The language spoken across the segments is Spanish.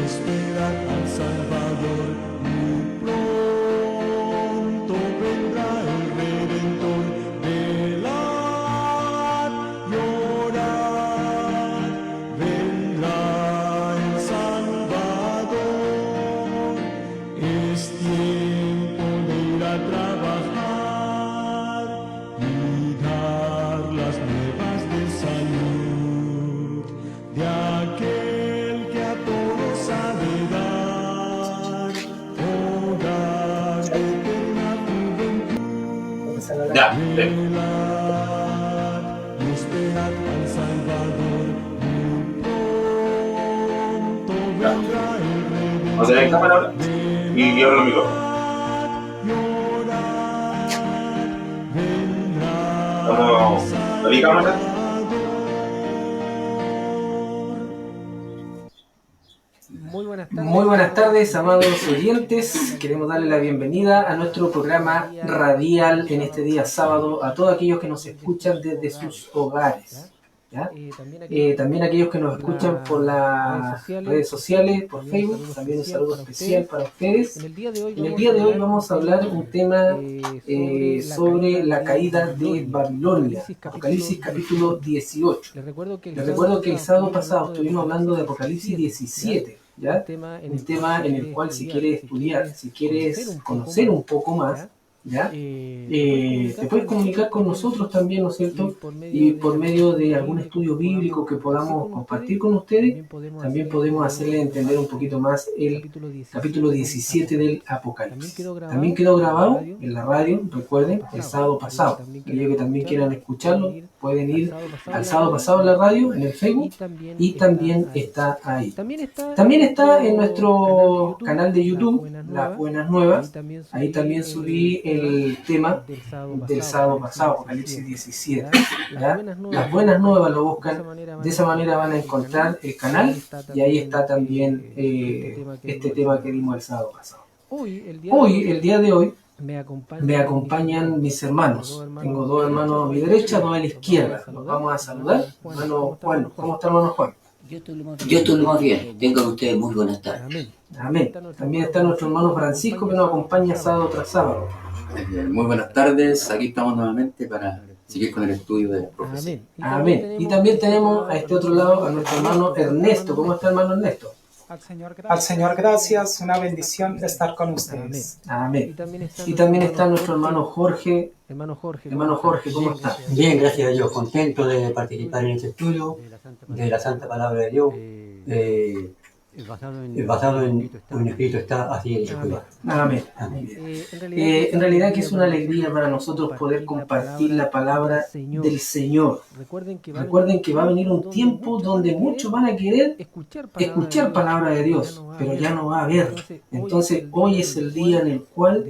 esperad al Salvador, muy pronto vendrá el Redentor. Velad, llorad, vendrá el Salvador. Es tiempo de ir a trabajar y dar las nuevas de salud de aquel que a todos ha de dar, hogar de eterna juventud. Ya, Velad y esperad al Salvador, muy pronto vendrá el Redentor. vamos a tener cámara ahora. Y yo lo miro. Vamos, ¿la cámara? Muy buenas tardes, amados oyentes. Queremos darle la bienvenida a nuestro programa radial en este día sábado a todos aquellos que nos escuchan desde sus hogares, ¿ya? También aquellos que nos escuchan por las redes sociales, por Facebook. También un saludo especial para ustedes. En el día de hoy vamos a hablar un tema sobre la caída de Babilonia, Apocalipsis capítulo 18. Les recuerdo que el sábado pasado estuvimos hablando de Apocalipsis 17, ¿ya? Un tema en el cual, si quieres estudiar, si quieres conocer un poco más, ¿ya? Te puedes comunicar con nosotros también, ¿no es cierto? Y por medio de algún estudio bíblico que podamos compartir con ustedes, también podemos hacerle entender un poquito más el capítulo 17 del Apocalipsis. También quedó grabado en la radio, recuerden, el sábado pasado. Aquellos que también quieran escucharlo, pueden ir al sábado pasado en la radio, en el Facebook, y también está ahí. También está en nuestro canal de YouTube, Las Buenas Nuevas. Ahí también subí el tema del sábado pasado, Apocalipsis 17. ¿Ya? Las Buenas Nuevas lo buscan, de esa manera van a encontrar el canal, y ahí está también este tema que dimos el sábado pasado. Hoy, el día de hoy, me acompañan mis hermanos. Tengo dos hermanos a mi derecha, dos a la izquierda. Los vamos a saludar. Hermano Juan, ¿cómo está, hermano Juan? Yo estoy lo más bien. Tengan ustedes muy buenas tardes. Amén. También está nuestro hermano Francisco, que nos acompaña sábado tras sábado. Muy buenas tardes, aquí estamos nuevamente para seguir con el estudio de la profecía. Amén. Y también tenemos a este otro lado a nuestro hermano Ernesto. ¿Cómo está, hermano Ernesto? Al Señor gracias, una bendición estar con ustedes. Amén. Y también está nuestro hermano Jorge. Hermano Jorge, ¿cómo está? Bien, gracias a Dios, contento de participar en este estudio de la Santa Palabra de Dios. Basado en un escrito está así hecho. Amén. En realidad que es una alegría para nosotros poder compartir la palabra del Señor. Recuerden que va a venir un tiempo donde muchos van a querer escuchar palabra de Dios, pero ya no va a haber. Entonces hoy es el día en el cual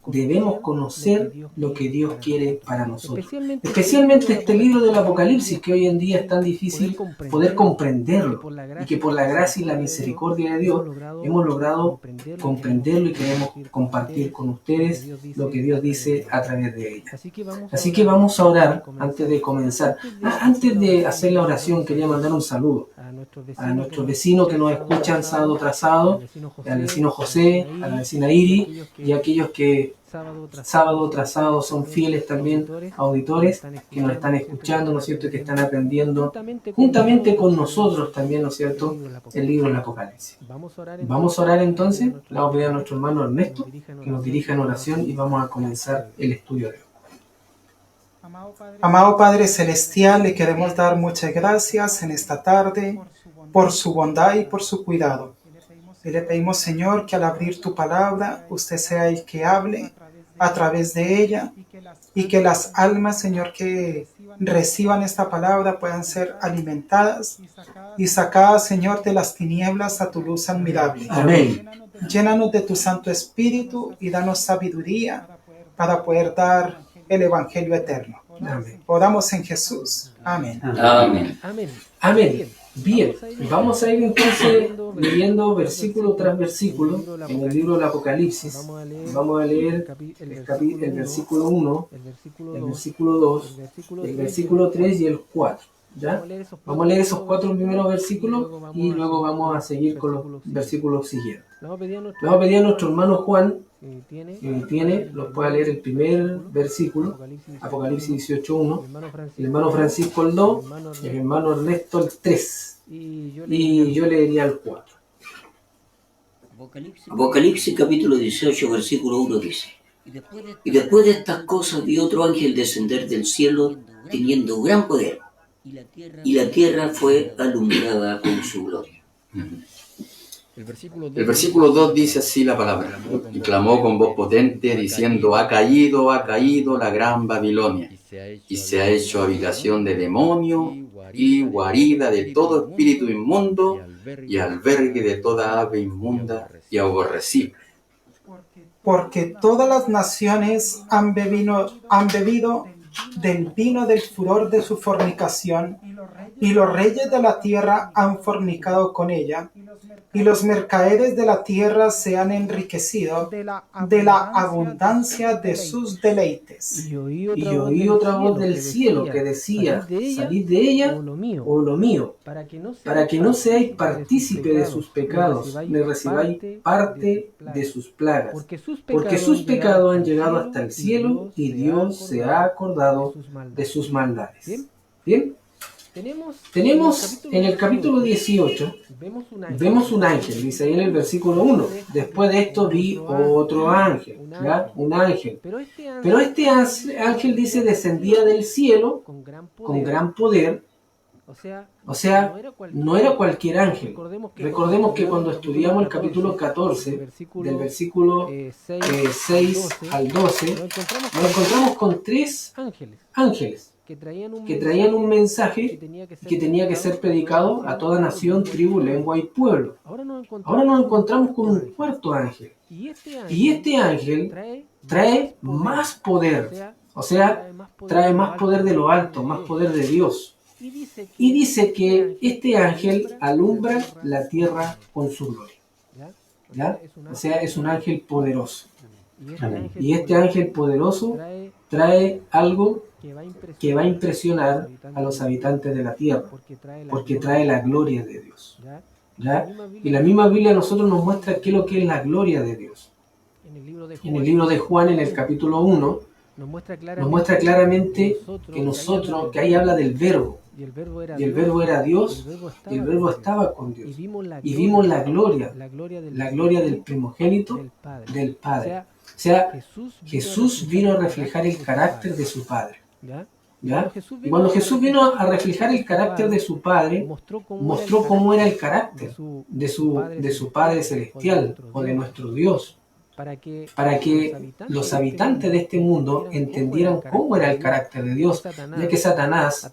debemos conocer lo que Dios quiere para nosotros. Especialmente este libro del Apocalipsis, que hoy en día es tan difícil poder comprenderlo, y que por la gracia y la misericordia de Dios hemos logrado comprenderlo y queremos compartir con ustedes lo que Dios dice a través de ella. Así que vamos a orar antes de comenzar. Antes de hacer la oración, quería mandar un saludo a nuestros vecinos que nos escuchan sábado tras sábado, al vecino José, a la vecina Iri, y a aquellos que sábado tras sábado son fieles también auditores que nos están escuchando, ¿no es cierto?, que están aprendiendo juntamente con nosotros también, ¿no es cierto?, el libro del Apocalipsis. Vamos a orar entonces. Le vamos a pedir a nuestro hermano Ernesto que nos dirija en oración y vamos a comenzar el estudio de hoy. Amado Padre Celestial, le queremos dar muchas gracias en esta tarde por su bondad y por su cuidado. Y le pedimos, Señor, que al abrir tu palabra, usted sea el que hable a través de ella, y que las almas, Señor, que reciban esta palabra puedan ser alimentadas y sacadas, Señor, de las tinieblas a tu luz admirable. Amén. Llénanos de tu Santo Espíritu y danos sabiduría para poder dar el Evangelio eterno. Amén. Oramos en Jesús. Amén. Amén. Amén. Bien, vamos a ir entonces leyendo versículo tras versículo en el libro del Apocalipsis. Vamos a leer el versículo 1, el versículo 2, el versículo 3 y el 4. ¿Ya? Vamos a leer esos 4 primeros versículos y luego vamos a seguir con los versículos siguientes. Le vamos a pedir a nuestro hermano Juan, que tiene, los pueda leer el primer versículo, Apocalipsis 18.1, el hermano Francisco el 2, el hermano Ernesto el 3, y yo leería el 4. Apocalipsis capítulo 18, versículo 1 dice: Y después de estas cosas vi otro ángel descender del cielo teniendo gran poder, y la tierra fue alumbrada con su gloria. El versículo 2 dice así la palabra: y clamó con voz potente, diciendo: ha caído la gran Babilonia, y se ha hecho habitación de demonio y guarida de todo espíritu inmundo y albergue de toda ave inmunda y aborrecible. Porque todas las naciones han bebido del vino del furor de su fornicación, y los reyes de la tierra han fornicado con ella, y los mercaderes de la tierra se han enriquecido de la abundancia de sus deleites. Y oí otra voz del cielo que decía: salid de ella o lo mío, para que no seáis partícipe de sus pecados, ni recibáis parte de sus plagas, porque sus pecados han llegado hasta el cielo, y Dios se ha acordado de sus maldades. Bien. Tenemos en el capítulo 18, vemos un ángel, dice ahí en el versículo 1. Después de esto vi otro ángel, ¿ya? Un ángel. Pero este ángel dice descendía del cielo con gran poder. O sea, no era cualquier ángel. Recordemos que cuando estudiamos el capítulo 14, del versículo 6 al 12, nos encontramos con 3 ángeles que traían un mensaje que tenía que ser predicado a toda nación, tribu, lengua y pueblo. Ahora nos encontramos con un 4º ángel. Y este ángel trae más poder. O sea, trae más poder de lo alto, más poder de Dios. Y dice que este ángel alumbra la tierra con su gloria. ¿Ya? O sea, es un ángel poderoso. Y este ángel poderoso trae algo que va a impresionar a los habitantes de la tierra, porque trae la gloria de Dios. ¿Ya? Y la misma Biblia a nosotros nos muestra qué es lo que es la gloria de Dios. En el libro de Juan, en el capítulo 1, nos muestra claramente que ahí habla del verbo. Y el verbo era Dios, y el verbo estaba con Dios. Y vimos la gloria del primogénito del Padre. O sea, Jesús vino a reflejar el carácter de su Padre. ¿Ya? Y cuando Jesús vino a reflejar el carácter de su Padre, mostró cómo era el carácter de su Padre Celestial o de nuestro Dios, para que los habitantes de este mundo entendieran cómo era el carácter de Dios, ya que Satanás, a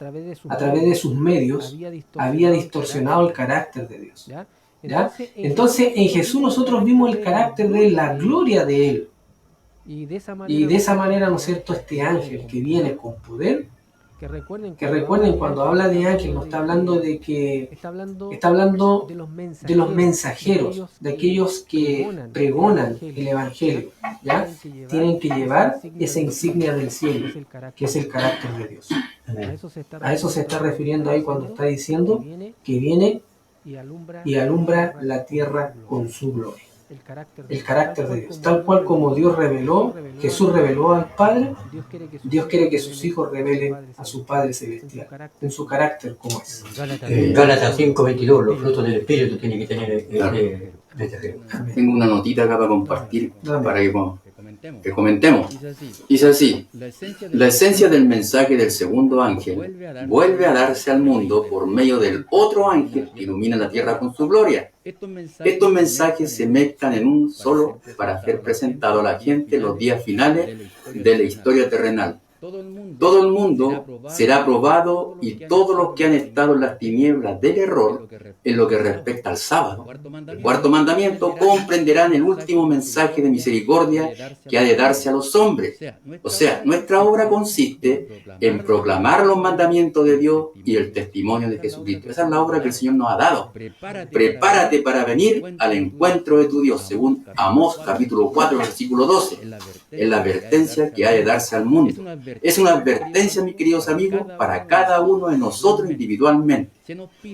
través de sus medios, había distorsionado el carácter de Dios. ¿Ya? Entonces, en Jesús nosotros vimos el carácter de Él, la gloria de Él. Y de esa manera, ¿no es cierto?, este ángel que viene con poder, que recuerden cuando habla de ángel, no está hablando de que, está hablando de los mensajeros, de aquellos que pregonan el evangelio, ¿ya? Tienen que llevar esa insignia del cielo, que es el carácter de Dios. A eso se está refiriendo ahí cuando está diciendo que viene y alumbra la tierra con su gloria. El carácter de Dios, tal cual como Dios reveló, Jesús reveló al Padre, Dios quiere que sus hijos revelen a su Padre Celestial, en su carácter como es. Gálatas 5:22, los frutos del Espíritu tienen que tener Tengo una notita acá para compartir, para que comentemos. Dice así: la esencia del mensaje del segundo ángel vuelve a darse al mundo por medio del otro ángel que ilumina la tierra con su gloria. Estos mensajes se mezclan en un solo para ser presentado a la gente en los días finales de la historia terrenal. Todo el mundo será probado, y todos los que han estado en las tinieblas del error en lo que respecta al sábado, el 4º mandamiento, comprenderán el último mensaje de misericordia que ha de darse a los hombres. O sea, nuestra obra consiste en proclamar los mandamientos de Dios y el testimonio de Jesucristo. Esa es la obra que el Señor nos ha dado. Prepárate para venir al encuentro de tu Dios, según Amós capítulo 4, versículo 12. Es la advertencia que ha de darse al mundo. Es una advertencia, mis queridos amigos, para cada uno de nosotros individualmente.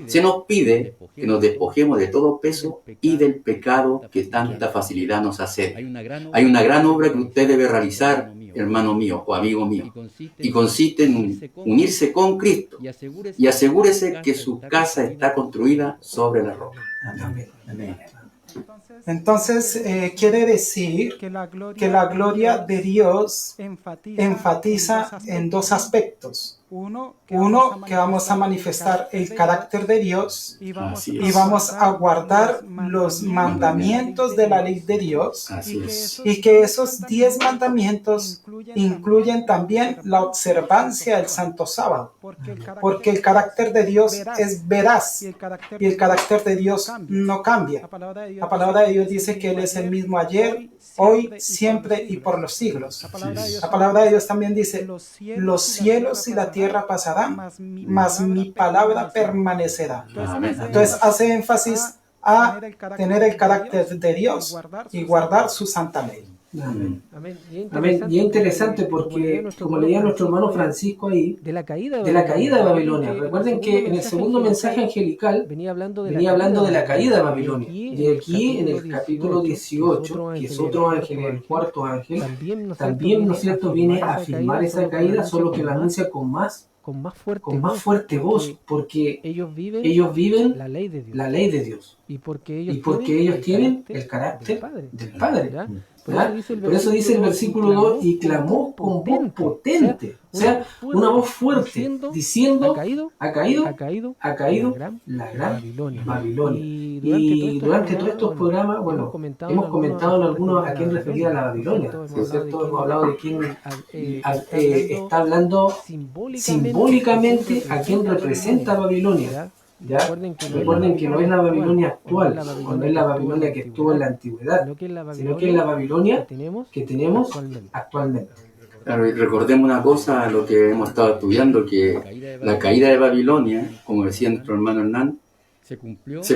Se nos pide que nos despojemos de todo peso y del pecado que tanta facilidad nos hace. Hay una gran obra que usted debe realizar, hermano mío o amigo mío, y consiste en unirse con Cristo y asegúrese que su casa está construida sobre la roca. Amén. Amén. Entonces, quiere decir que la gloria de Dios enfatiza en dos aspectos. Uno, que vamos a manifestar el carácter de Dios Así y es. vamos a guardar los mandamientos de la ley de Dios, Así es. y que esos 10 mandamientos incluyen también la observancia del Santo Sábado, porque el carácter de Dios es veraz y el carácter de Dios no cambia. La palabra de Dios dice que Él es el mismo ayer, hoy, siempre y por los siglos. La palabra de Dios también dice, los cielos y la tierra pasarán, mas mi palabra permanecerá. Amén. Entonces hace énfasis a tener el carácter de Dios y guardar su santa ley. Amén. Amén. Y es interesante porque, como leía nuestro hermano Francisco ahí, de la caída de Babilonia. Recuerden que en el segundo mensaje angelical venía hablando de la caída de Babilonia. Y aquí en el capítulo 18, que es otro ángel, el cuarto ángel, también, ¿no es cierto?, viene a afirmar esa caída, solo que la anuncia con más fuerte voz, porque ellos viven la ley de Dios. la ley de Dios. Y porque ellos tienen el carácter del Padre. ¿Ya? ¿Ya? Por eso dice el versículo 2, y clamó con voz potente, o sea, una voz fuerte, diciendo, ha caído la gran Babilonia. Y durante todos estos programas, bueno, hemos comentado en algunos a quién refería la Babilonia, ¿no es cierto? Hemos hablado de quién está hablando simbólicamente a quién representa Babilonia. ¿Ya? Recuerden que no es la Babilonia actual, o no es la Babilonia que estuvo en la antigüedad, sino que es la Babilonia que tenemos actualmente. Claro, y recordemos una cosa, lo que hemos estado estudiando, que la caída de Babilonia, como decía nuestro hermano Hernán, se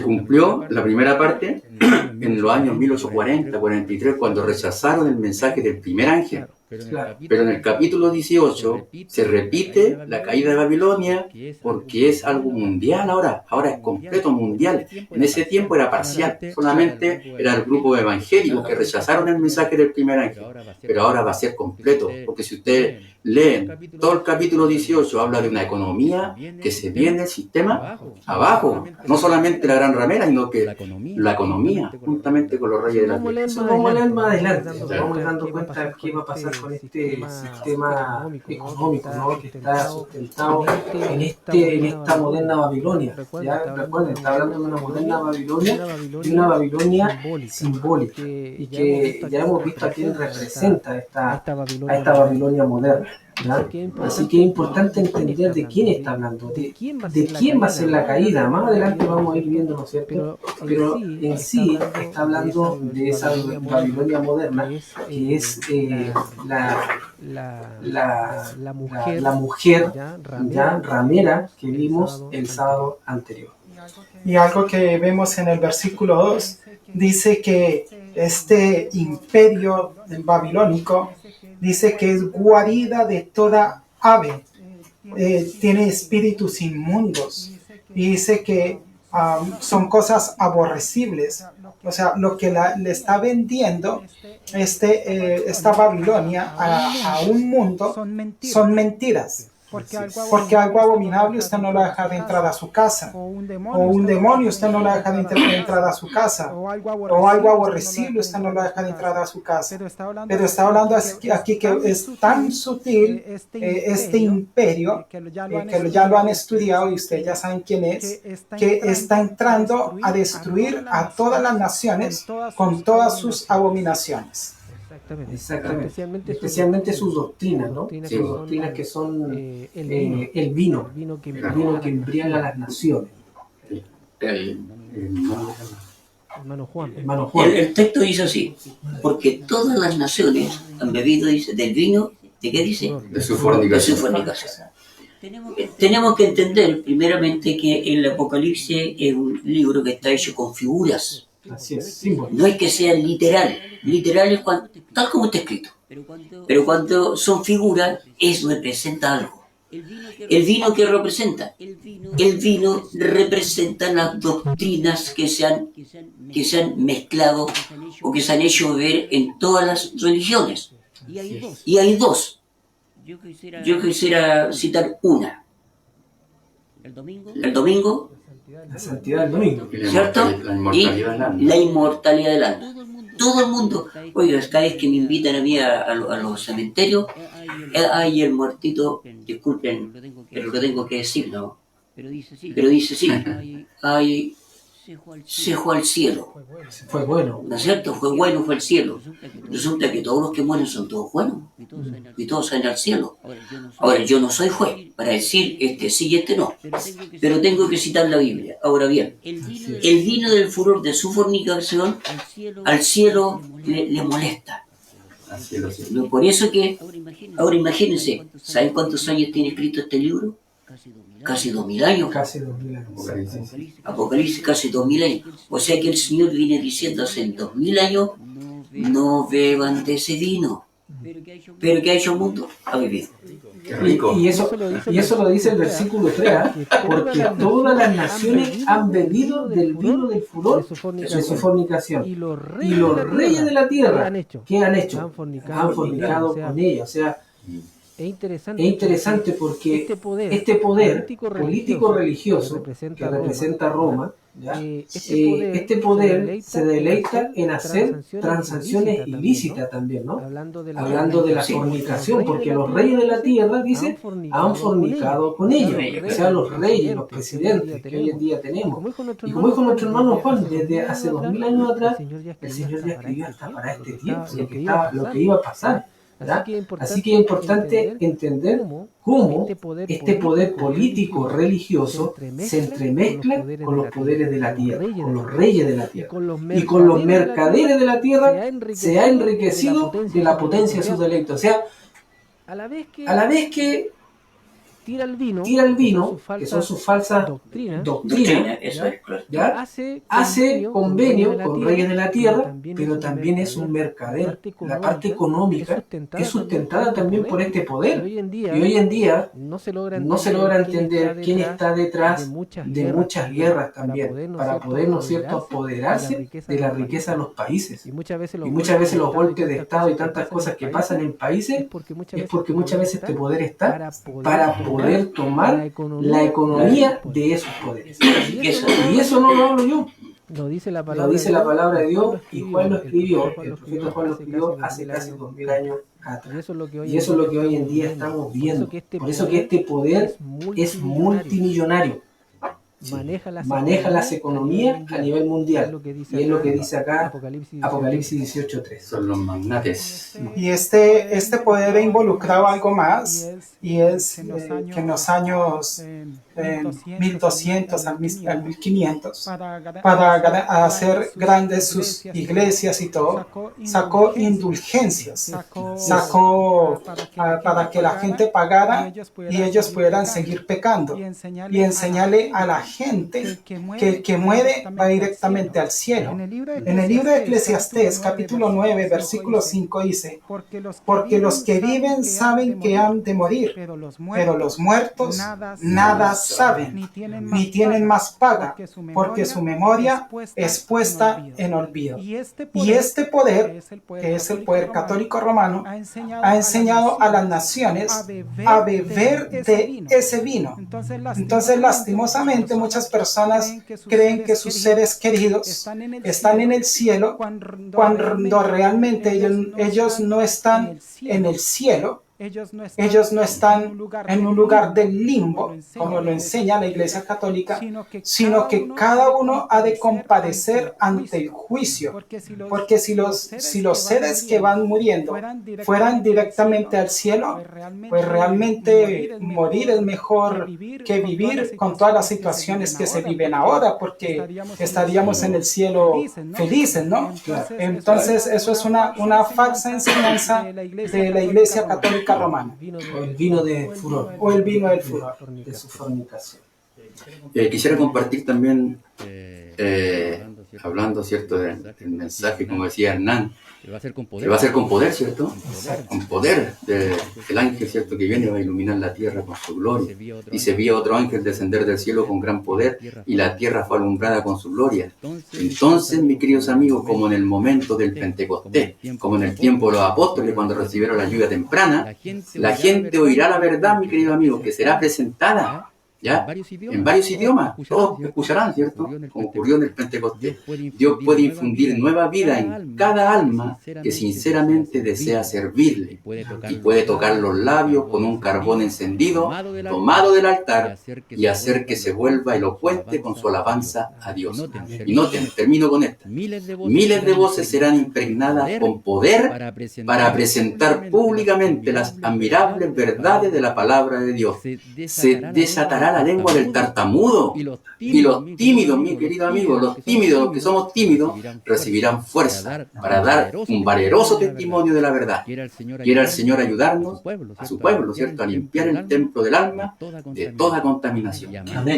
cumplió la primera parte en los años 1840, 43, cuando rechazaron el mensaje del primer ángel. Claro. Pero en el capítulo 18 se repite la caída de Babilonia porque es algo mundial ahora es completo mundial. En ese tiempo era parcial, solamente era el grupo evangélico que rechazaron el mensaje del primer ángel, pero ahora va a ser completo, porque si ustedes leen todo el capítulo 18 habla de una economía que se viene del sistema abajo, no solamente la gran ramera, sino que la economía, juntamente con los reyes de la tierra. Eso vamos a leer más adelante, nos vamos dando cuenta de qué va a pasar con este sistema económico, ¿no?, que está sustentado en esta moderna Babilonia. ¿Ya? Recuerden, está hablando de una moderna Babilonia y una Babilonia simbólica, y que ya hemos visto a quién representa a esta Babilonia moderna. ¿Ya? Así que es importante entender de quién está hablando, de quién va a ser la caída. Más adelante vamos a ir viendo, ¿no es cierto? Pero en sí está hablando de esa Babilonia moderna, que es la mujer ya ramera que vimos el sábado anterior. Y algo que vemos en el versículo 2 dice que este imperio babilónico dice que es guarida de toda ave, tiene espíritus inmundos, y dice que son cosas aborrecibles. O sea, lo que le está vendiendo esta Babilonia a un mundo son mentiras. Porque algo abominable usted no lo deja de entrar a su casa, o un demonio usted no lo deja de entrar a su casa, o algo aborrecible usted no lo deja de entrar a su casa. Pero está hablando aquí que es tan sutil este imperio, que ya lo han estudiado y ustedes ya saben quién es, que está entrando a destruir a todas las naciones con todas sus abominaciones. Exactamente. Especialmente sus doctrinas, ¿no? Sus doctrinas que son el vino que embriaga a las naciones. Hermano Juan. El texto dice así, porque todas las naciones han bebido, dice, del vino, ¿de qué dice? De su fornicación. Tenemos que entender primeramente que el Apocalipsis es un libro que está hecho con figuras. Así es, símbolo. No es que sea literal. Literal es tal como está escrito. Pero cuando son figuras, representa algo. ¿El vino qué representa? El vino representa las doctrinas que se han mezclado o que se han hecho ver en todas las religiones. Y hay dos. Yo quisiera citar una. El domingo, La santidad del domingo. ¿cierto? Y la inmortalidad del alma. Todo el mundo, oiga, cada vez que me invitan a mí a los cementerios, hay el muertito, disculpen, pero lo tengo que decir, ¿no? Pero dice sí, ay, se fue al cielo. Fue bueno. ¿No es cierto? Fue bueno, fue al cielo. Resulta que todos los que mueren son todos buenos. Y todos salen al cielo. Ahora, yo no soy juez para decir este sí y este no. Pero tengo que citar la Biblia. Ahora bien, el vino del furor de su fornicación al cielo le molesta. Por eso que, ahora imagínense, ¿saben cuántos años tiene escrito este libro? Casi 2000 años. Casi 2000 años. Apocalipsis, casi 2000 años. O sea que el Señor viene diciendo hace 2000 años, no beban de ese vino. Pero ¿qué ha hecho el mundo? Ha bebido. Qué rico. Y eso lo dice el versículo 3, porque todas las naciones han bebido del vino del furor de su fornicación. Y los reyes de la tierra, ¿qué han hecho? Han fornicado con ella. O sea, es interesante porque este poder político-religioso que representa a Roma, este poder se deleita en hacer transacciones ilícitas también, ¿no? Hablando de la fornicación, porque los reyes de la tierra, dice, han fornicado con ellos. O sea, los reyes, los presidentes que hoy en día tenemos. Y como dijo nuestro hermano Juan, desde hace 2000 años atrás, el Señor ya escribió hasta para este tiempo lo que iba a pasar. ¿verdad? Así que es importante entender cómo este poder político religioso se entremezcla con los poderes de la tierra, con los reyes de la tierra, y con los mercaderes de la tierra se ha enriquecido de la potencia de sus deleitos. O sea, a la vez que tira el vino, que son sus falsas doctrinas, ¿ya? Hace convenio con reyes de la tierra, pero también es un mercader. La parte económica es sustentada también por este poder. Y hoy en día no se logra entender quién está detrás de muchas guerras también, para poder, ¿no es cierto?, apoderarse de la riqueza de los países. Y muchas veces los golpes de Estado y tantas cosas que pasan en países es porque muchas veces este poder está para poder tomar la economía de esos poderes. Y eso no lo hablo yo. Lo dice la palabra de Dios, y Juan lo escribió, el profeta Juan lo escribió hace casi 2000 años atrás. Y eso es lo que hoy en día estamos viendo. Por eso que este poder es multimillonario. Maneja las economías a nivel mundial. Y es lo que dice acá Apocalipsis 18:3. Son los magnates. Y este poder involucraba algo más, y es que en los años 1200 al 1500, para hacer grandes sus iglesias y todo, sacó indulgencias, sacó para que la gente pagara y ellos pudieran seguir pecando, y enseñarle a la gente que el que muere va directamente al cielo. En el libro de Eclesiastés, capítulo 9, versículo 5 dice: porque los que viven saben que han de morir, pero los muertos nada saben, ni tienen más paga, porque su memoria es puesta en olvido. Y este poder, que es el poder católico romano, ha enseñado a las naciones a beber de ese vino. Entonces, lastimosamente, muchas personas creen que sus seres queridos están en el cielo, cuando realmente ellos no están en el cielo. Ellos no están en un lugar del limbo, como lo enseña la Iglesia Católica, sino que cada uno ha de comparecer ante el juicio, porque si los seres que van muriendo fueran directamente al cielo, pues realmente morir es mejor que vivir con todas las situaciones que se viven ahora, porque estaríamos en el cielo felices, ¿no? Entonces eso es una falsa enseñanza de la Iglesia Católica romana. O el vino de furor. O el vino del furor. De su fornicación. Quisiera compartir también hablando, ¿cierto?, del mensaje, como decía Hernán, Que va a ser con que va a ser con poder, ¿cierto? Con poder del ángel, ¿cierto?, que viene va a iluminar la tierra con su gloria. Y se vio otro ángel descender del cielo con gran poder y la tierra fue alumbrada con su gloria. Entonces, mis queridos amigos, como en el momento del Pentecostés, como en el tiempo de los apóstoles cuando recibieron la lluvia temprana, la gente oirá la verdad, mis queridos amigos, que será presentada, ¿ya?, en varios idiomas. Todos escucharán, ¿cierto? Como ocurrió en el Pentecostés. Dios puede infundir nueva vida en cada alma que sinceramente desea servirle y puede tocar los labios con un carbón encendido tomado del altar y hacer que se vuelva elocuente con su alabanza a Dios. Y noten, termino con esta. Miles de voces serán impregnadas con poder para presentar públicamente las admirables verdades de la palabra de Dios. Se desatará la lengua del tartamudo y los tímidos, mi querido amigo, los tímidos, los que somos tímidos, recibirán fuerza para dar un valeroso testimonio de la verdad. Quiera el Señor ayudarnos a su pueblo, ¿cierto?, a limpiar el templo del alma de toda contaminación.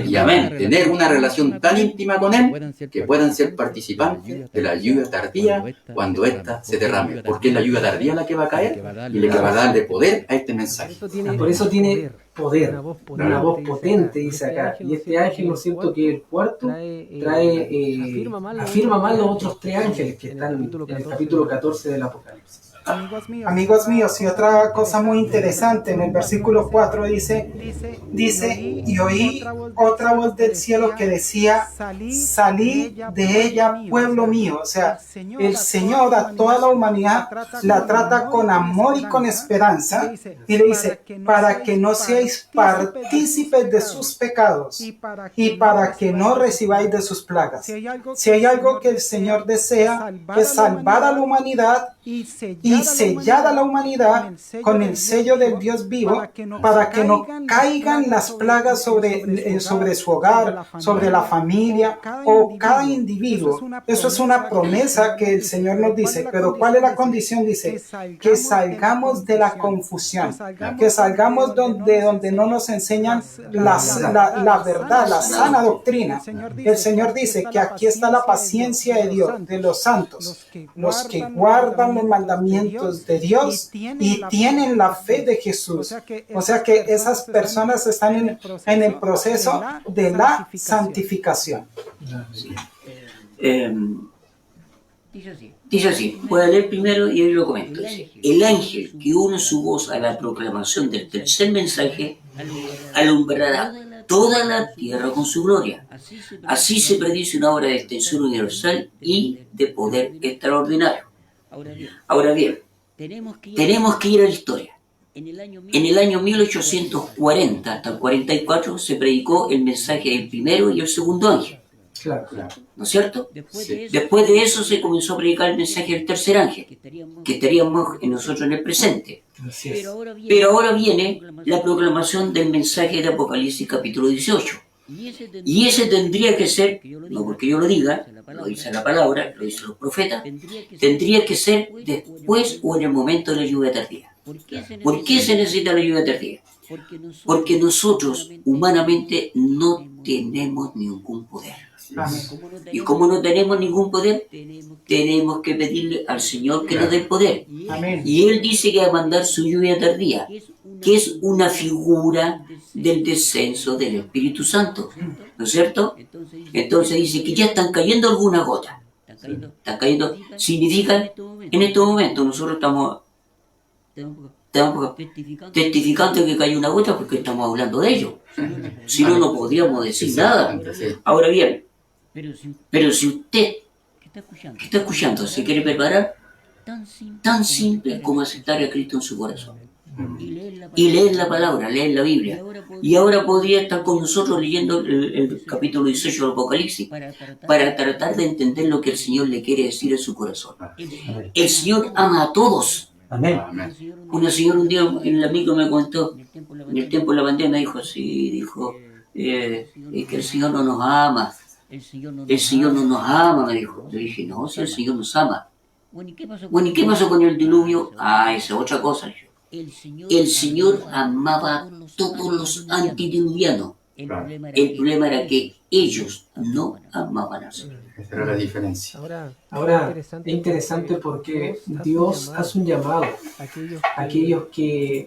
Y amén, tener una relación tan íntima con Él que puedan ser participantes de la lluvia tardía cuando ésta se derrame, porque es la lluvia tardía la que va a caer y la que va a darle poder a este mensaje. Por eso tiene poder, una voz potente, dice acá. Y este ángel, ¿no es cierto?, que el cuarto afirma más los otros tres ángeles que están en el capítulo 14 del Apocalipsis. Amigos míos, y otra cosa muy interesante, en el versículo 4 dice, y oí otra voz del cielo que decía, salid de ella, pueblo mío. O sea, el Señor a toda la humanidad la trata con amor y con esperanza, y le dice, para que no seáis partícipes de sus pecados, y para que no recibáis de sus plagas. Si hay algo que el Señor desea, es salvar a la humanidad, y sellar a la humanidad con el sello del Dios vivo para que no caigan las plagas sobre su hogar, sobre la familia o cada individuo. Eso es una promesa que el Señor nos dice. Pero ¿cuál es la condición? Dice que salgamos de la confusión, que salgamos de donde no nos enseñan la verdad, la sana doctrina. El Señor dice que aquí está la paciencia de Dios, de los santos, los que guardan los mandamientos de Dios y tienen la fe de Jesús. O sea que esas personas están en el proceso de la santificación. Dice así, voy a leer primero y ahí lo comento. Dice, el ángel que une su voz a la proclamación del tercer mensaje alumbrará toda la tierra con su gloria. Así se predice una obra de extensión universal y de poder extraordinario. Ahora bien, tenemos que ir a la historia. En el año 1840 hasta el 44 se predicó el mensaje del primero y el segundo ángel. Claro. ¿No es cierto? Después de eso se comenzó a predicar el mensaje del tercer ángel, que estaríamos nosotros en el presente. Pero ahora viene la proclamación del mensaje de Apocalipsis capítulo 18. Y ese tendría que ser, no porque yo lo diga, lo dice la palabra, lo dicen los profetas, tendría que ser después o en el momento de la lluvia tardía. ¿Por qué se necesita la lluvia tardía? Porque nosotros humanamente no tenemos ningún poder. Y como no tenemos ningún poder, tenemos que pedirle al Señor que nos dé el poder. Y Él dice que va a mandar su lluvia tardía, que es una figura del descenso del Espíritu Santo, ¿no es cierto? Entonces dice que ya están cayendo algunas gotas. Están cayendo, significa, en estos momentos nosotros estamos testificando que cayó una gota porque estamos hablando de ello. Si no, no podríamos decir nada. Ahora bien, pero si usted que está escuchando se quiere preparar, tan simple como aceptar a Cristo en su corazón y leer la palabra, leer la Biblia. Y ahora podría estar con nosotros leyendo el capítulo 18 del Apocalipsis para tratar de entender lo que el Señor le quiere decir en su corazón. El Señor ama a todos. Amén. Una señora un día, el amigo me contó, en el tiempo de la pandemia, dijo es que el Señor no nos ama. El Señor no nos ama, me dijo. Yo dije, no, si el Señor nos ama. Bueno, ¿y qué pasó con el diluvio? Esa es otra cosa. El Señor amaba a todos los antidiluvianos. El problema era que ellos no amaban al Señor. Esa era la diferencia. Ahora, es interesante porque Dios hace un llamado a aquellos que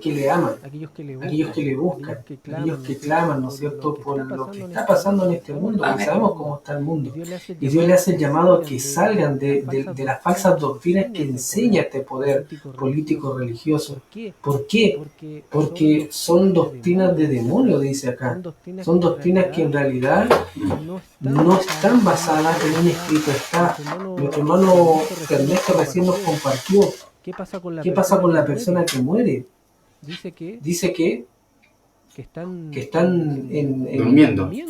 le aman, aquellos que le buscan, aquellos que claman, ¿no es cierto?, por lo que está pasando en este mundo, porque sabemos cómo está el mundo. Y Dios le hace el llamado a que salgan de las falsas doctrinas que enseña este poder político religioso. ¿Por qué? Porque son doctrinas de demonio, dice acá. Son doctrinas que en realidad no están basadas en un escrito está. Nuestro hermano Ernesto recién nos compartió qué pasa con la persona que muere. Dice que están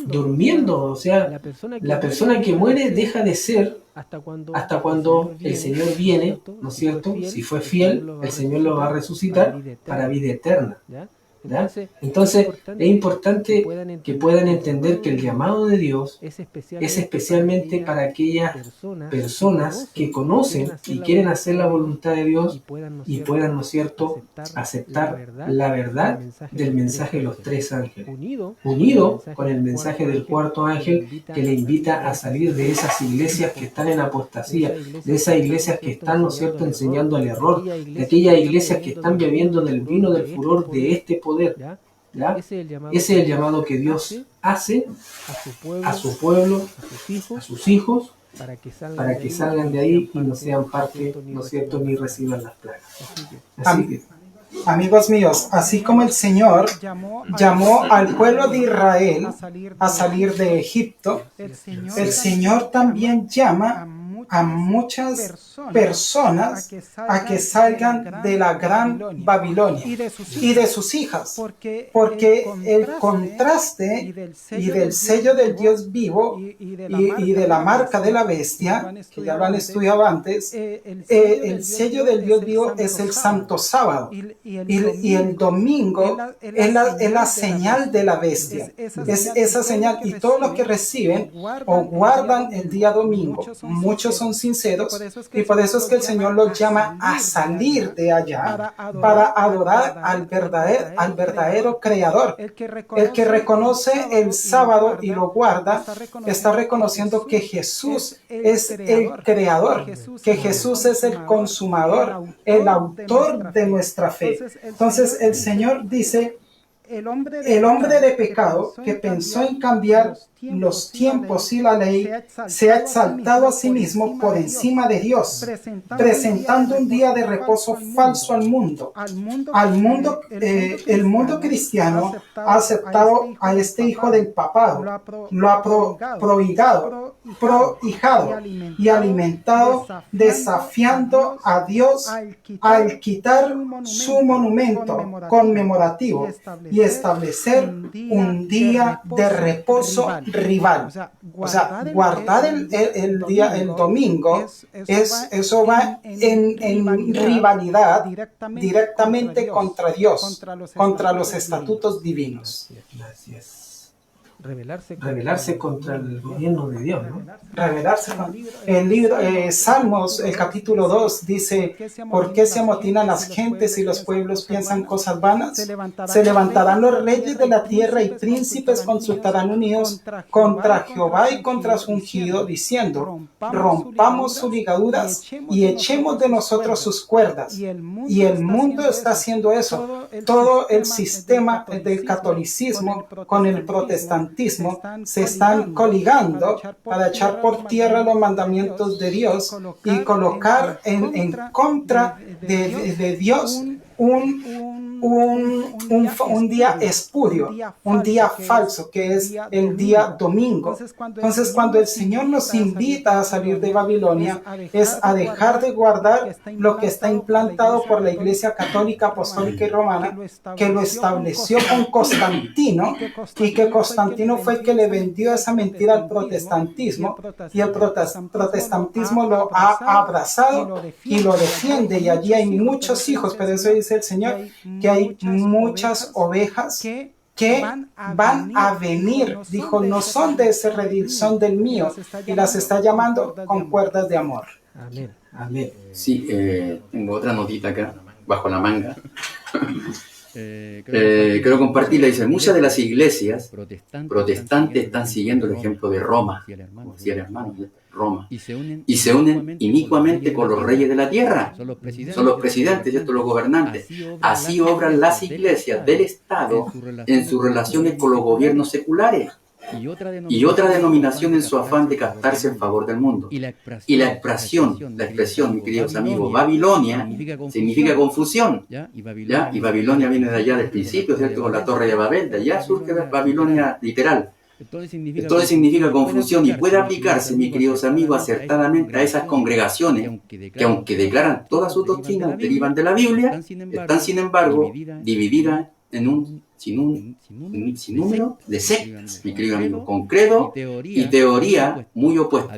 durmiendo. O sea, la persona que muere deja de ser hasta cuando el Señor viene, ¿no es cierto? Si fue fiel, el Señor lo va a resucitar para vida eterna. ¿Ya? Entonces es importante que puedan entender que el llamado de Dios es especialmente para aquellas personas que conocen y quieren hacer la voluntad de Dios y puedan, ¿no es cierto?, aceptar la verdad del mensaje de los tres ángeles, unido con el mensaje del cuarto ángel que le invita a salir de esas iglesias que están en apostasía, de esas iglesias que están, ¿no es cierto?, enseñando el error, de aquellas iglesias que están bebiendo del vino del furor de este poder. ¿Ya? Ese es el llamado que Dios hace a su pueblo, a sus hijos, para que salgan de ahí y no sean parte, ¿no es cierto?, ni reciban las plagas. Así que, amigos míos, así como el Señor llamó al pueblo de Israel a salir de Egipto, el Señor también llama a muchas personas a que salgan de la gran Babilonia y de sus hijas, porque el contraste y del sello del Dios vivo y de la marca de la bestia, que ya lo han estudiado antes, el sello del Dios vivo es el Santo Sábado y el domingo es la señal de la bestia, es esa señal, y todos los que reciben o guardan el día domingo, muchos son sinceros, y por eso es que el Señor los llama a salir de allá para adorar al verdadero Creador. El que reconoce el sábado y lo guarda está reconociendo que Jesús es el Creador, que Jesús es el consumador, el autor de nuestra fe. Entonces el Señor dice: el hombre de pecado que pensó en cambiar los tiempos y la ley se ha exaltado a sí mismo por encima de Dios, presentando un día de reposo falso al mundo. El mundo cristiano ha aceptado a este hijo del papado, lo ha prohijado y alimentado, desafiando a Dios al quitar su monumento conmemorativo y establecer un día de reposo rival. O sea, guardar el día, el domingo, eso va en rivalidad directamente contra Dios, contra los estatutos divinos. gracias. Rebelarse contra el gobierno de Dios, ¿no? Rebelarse. El libro Salmos, el capítulo 2 dice: ¿por qué se amotinan las gentes y los pueblos piensan cosas vanas? Se levantarán los reyes de la tierra y príncipes consultarán unidos contra Jehová y contra su ungido, diciendo: rompamos sus ligaduras y echemos de nosotros sus cuerdas. Y el mundo está haciendo eso. Todo el sistema del catolicismo con el protestantismo se están coligando para echar por tierra los mandamientos de Dios y colocar en contra de Dios un día espurio, un día falso, que es el día domingo. Entonces, cuando el Señor nos invita a salir de Babilonia, es a dejar de guardar lo que está implantado por la Iglesia Católica, Apostólica y Romana, que lo estableció con Constantino, y que Constantino fue el que le vendió esa mentira al protestantismo, y el protestantismo lo ha abrazado y lo defiende, y allí hay muchos hijos. Pero eso dice el Señor, que hay muchas ovejas que van a venir, dijo, no son de ese redil, son del mío, y las está llamando con cuerdas de amor. Amén. Sí, tengo otra notita acá, bajo la manga. quiero compartirla. Dice, muchas de las iglesias protestantes están siguiendo el ejemplo de Roma, como decía el hermano, Roma, y se unen inicuamente con los reyes de la tierra. Son los presidentes, ¿cierto? Los gobernantes. Así obran las iglesias del Estado en sus relaciones con los gobiernos seculares. Y otra denominación en su afán de captarse en favor del mundo. Y la expresión, mis queridos amigos, Babilonia significa confusión. ¿Ya? Y Babilonia viene de allá del principio, ¿cierto? Con la torre de Babel, de allá surge Babilonia literal. Entonces significa confusión y puede aplicarse, mis queridos amigos, acertadamente a esas congregaciones que, aunque declaran todas sus doctrinas, derivan de la Biblia, están sin embargo divididas en un sinnúmero de sectas, mi querido amigo, con credo y teoría muy opuestas,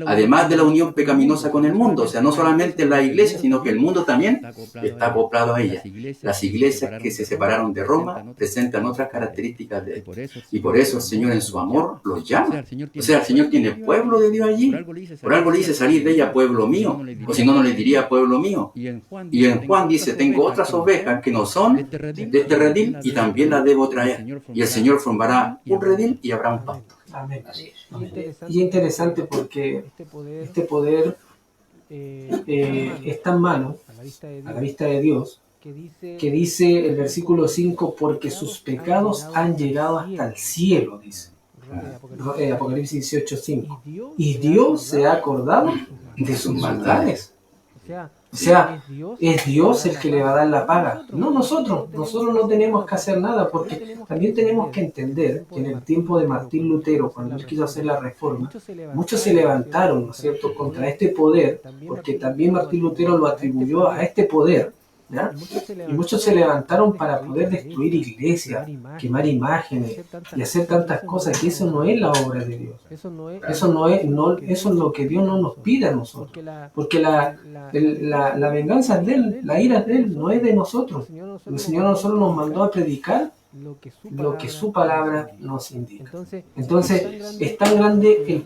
además de la unión pecaminosa con el mundo. O sea, no solamente la iglesia, sino que el mundo también está acoplado a ella. Las iglesias que se separaron de Roma presentan otras características de él, y por eso el Señor en su amor los llama. O sea, el Señor tiene pueblo de Dios allí. Por algo le dice, salir de ella, pueblo mío, o si no, no le diría pueblo mío. Y en Juan dice, tengo otras ovejas que no son de este redil y también las debo traer. Y el Señor formará un redil y habrá un pasto. Amén. Y es interesante porque este poder está en mano, a la vista de Dios, que dice el versículo 5, porque sus pecados han llegado hasta el cielo, dice. Apocalipsis 18:5. Y Dios se ha acordado de sus maldades. O sea, es Dios el que le va a dar la paga, no nosotros. Nosotros no tenemos que hacer nada, porque también tenemos que entender que en el tiempo de Martín Lutero, cuando él quiso hacer la reforma, muchos se levantaron, ¿no es cierto?, contra este poder, porque también Martín Lutero lo atribuyó a este poder, ¿ya? Y muchos se levantaron para poder destruir iglesias, quemar imágenes y hacer tantas cosas, que eso no es la obra de Dios. Eso es lo que Dios no nos pide a nosotros, porque la venganza es de Él, la ira es de Él, no es de nosotros. El Señor a nosotros nos mandó a predicar lo que su palabra nos indica. Entonces es tan grande